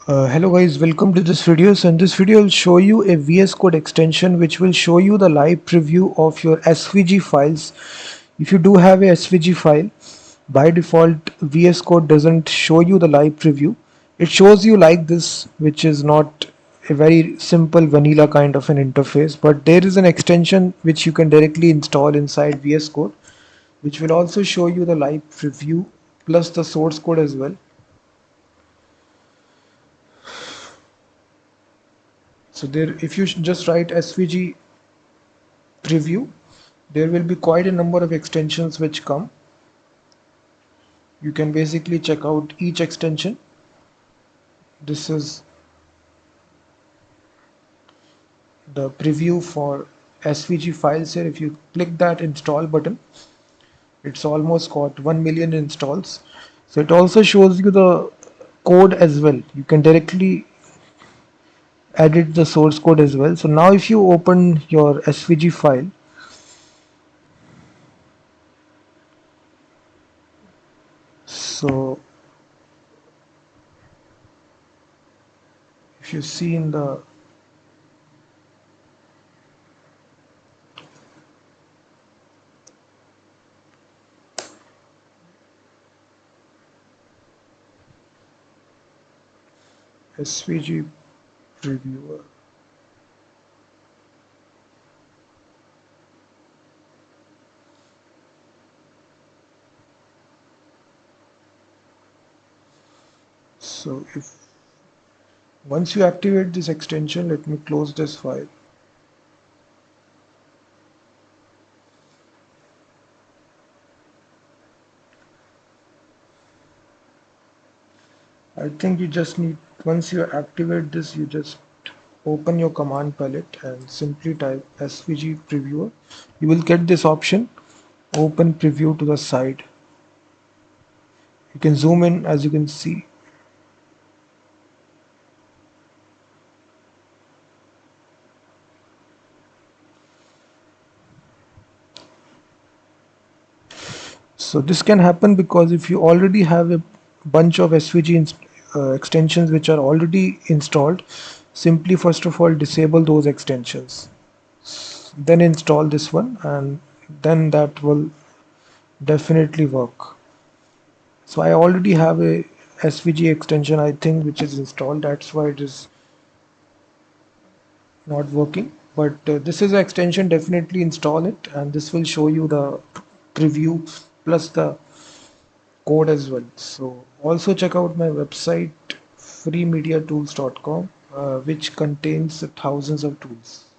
Hello guys, welcome to this video. So in this video I'll show you a VS Code extension which will show you the live preview of your SVG files. If you do have a SVG file, by default VS Code doesn't show you the live preview. It shows you like this, which is not a very simple vanilla kind of an interface, but there is an extension which you can directly install inside VS Code, which will also show you the live preview plus the source code as well. So there, if you just write SVG preview, there will be quite a number of extensions which come. You can basically check out each extension. This is the preview for SVG files here. If you click that install button, it's almost got 1 million installs. So it also shows you the code as well. You can directly edit the source code as well. So now if you open your SVG file, so if you see in the SVG previewer, so if once you activate this extension, let me close this file. I think you just need, once you activate this, you just open your command palette and simply type SVG previewer. You will get this option, open preview to the side. You can zoom in, as you can see. So this can happen because if you already have a bunch of SVG extensions which are already installed, simply first of all disable those extensions, then install this one, and then that will definitely work. So I already have a SVG extension, I think, which is installed. That's why it is not working. But this is an extension, definitely install it, and this will show you the preview plus the code as well. So also check out my website freemediatools.com, which contains thousands of tools.